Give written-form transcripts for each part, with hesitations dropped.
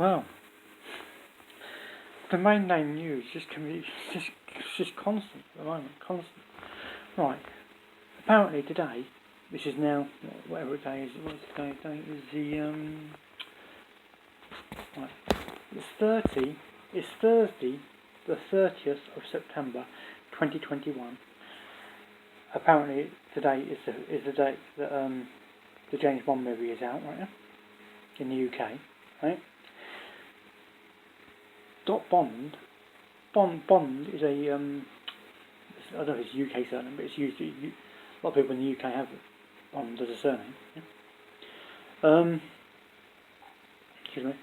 Well, the main name news can be just constant at the moment, constant. Right. Apparently today, this is now whatever day is. What's the day? Is the right. It's Thursday, the 30th of September, 2021. Apparently today is the date that the James Bond movie is out, right? In the UK, right? Bond is a I don't know if it's a UK surname, but it's used. A lot of people in the UK have Bond as a surname. Yeah? Excuse me.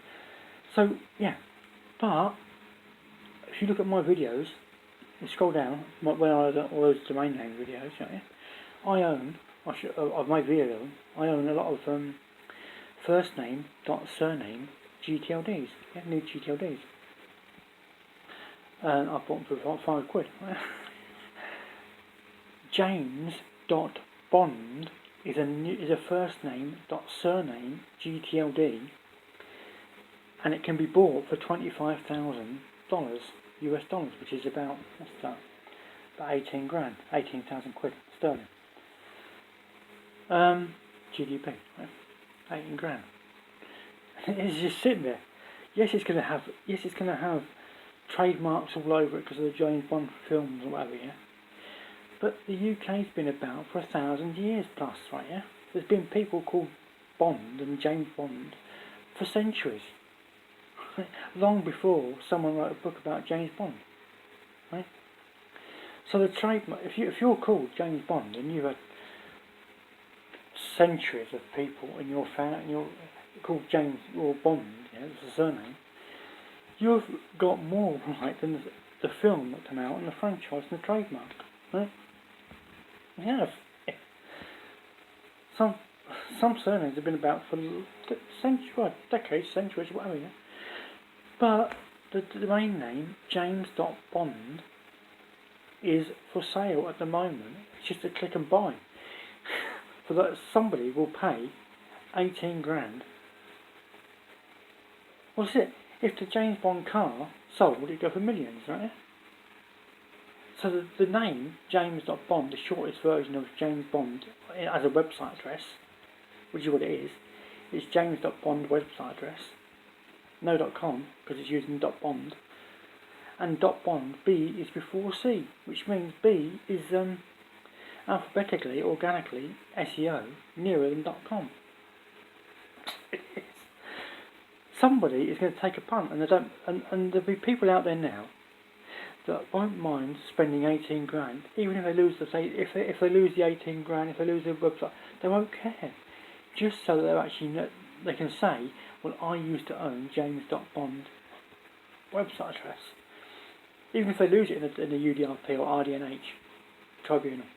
So yeah, but if you look at my videos, you scroll down when I do all those domain name videos, yeah, I've made videos of them. I own a lot of first name dot surname GTLDs, yeah, new GTLDs. And I bought them for £5. James dot Bond is a first name dot surname GTLD, and it can be bought for $25,000 US dollars, which is about what's that? About 18 grand, 18,000 quid sterling. GDP, right? 18 grand. It's just sitting there. Yes, it's gonna have trademarks all over it because of the James Bond films or whatever, yeah. But the UK's been about for 1,000 years plus, right? Yeah. There's been people called Bond and James Bond for centuries, long before someone wrote a book about James Bond, right? So the trademark, if you're called James Bond and you've had centuries of people in your family, and you're called James or Bond, yeah, it's a surname. You've got more right than the film that came out and the franchise and the trademark, right? You have. Some surnames have been about for centuries, well, decades, centuries, whatever. Yeah? But the domain name James.Bond is for sale at the moment. It's just a click and buy. For that, somebody will pay 18 grand. What's it? If the James Bond car sold, it'd go for millions, right? So the name James.Bond, the shortest version of James Bond as a website address, which is what it is James.Bond website address. No .com, because it's using .bond. And .bond, B is before C, which means B is alphabetically, organically, SEO, nearer than .com. Somebody is going to take a punt, and there'll be people out there now that won't mind spending 18 grand, even if they lose if they lose the 18 grand, if they lose their website, they won't care, just so that they're actually they can say, well, I used to own James.Bond website address, even if they lose it in the UDRP or RDNH tribunal.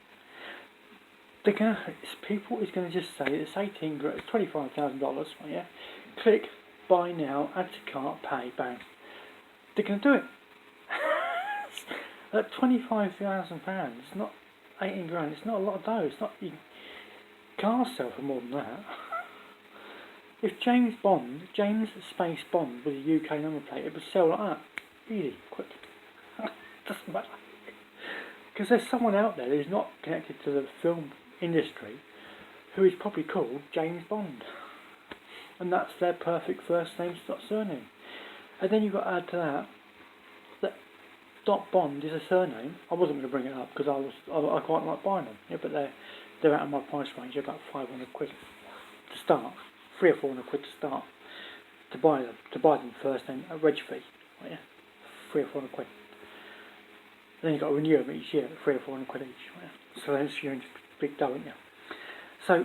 People is going to just say it's 18 grand, it's $25,000, yeah. Click buy now, add to cart, pay, bang. They're going to do it. At £25,000, it's not 18 grand. It's not a lot of dough. It's not. Cars sell for more than that. If James space Bond with a UK number plate, it would sell like that, easy, quick. Doesn't matter. Because there's someone out there who's not connected to the film industry who is probably called James Bond, and that's their perfect first name surname. And then you've got to add to that .Bond is a surname. I wasn't going to bring it up because I quite like buying them. Yeah, but they're out of my price range. They're about 500 quid to start, 300 or 400 quid to start to buy them first name a reg fee. Right, yeah, 300 or 400 quid. Then you've got to renew them each year at 300 or 400 quid each. Right, yeah. So that's you're in big dough, aren't you? So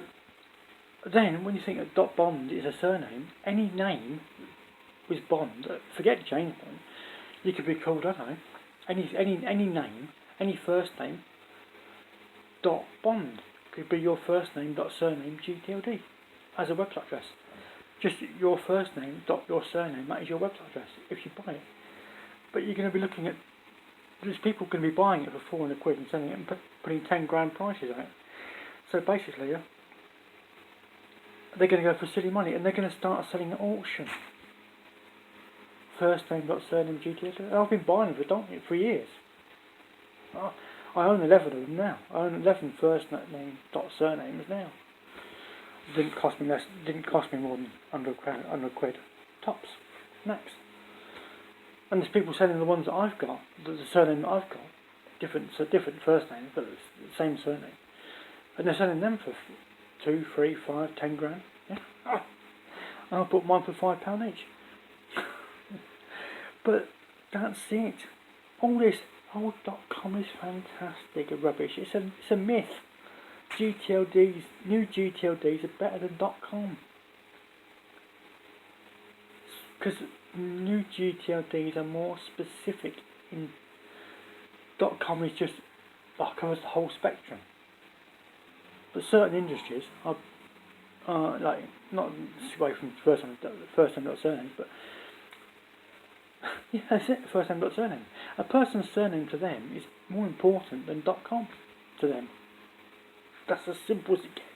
then when you think that .Bond is a surname, any name with Bond, forget James Bond, you could be called, I don't know, any name, any first name, .Bond could be your first name surname GTLD as a website address. Just your first name your surname, that is your website address if you buy it. But you're going to be looking at, there's people going to be buying it for 400 quid and selling it and putting 10 grand prices on it. So basically, they're going to go for silly money and they're going to start selling at auction. first name dot surname gtld. I've been buying them for years. I own 11 of them now. I own 11 first name dot surnames now. Didn't cost me more than 100 quid tops, max. And there's people selling the ones that I've got, the surname that I've got, different first names, but it's the same surname, and they're selling them for 2, 3, 5, 10 grand. Yeah, and I bought mine for £5 each. But that's it. All this .com is fantastic and rubbish. It's a myth. New GTLDs are better than .com. Because new GTLDs are more specific. .com is just covers the whole spectrum. But certain industries are like, not away from first name dot surname, but yeah, that's it. First name dot surname. A person's surname to them is more important than .com to them. That's as simple as it gets.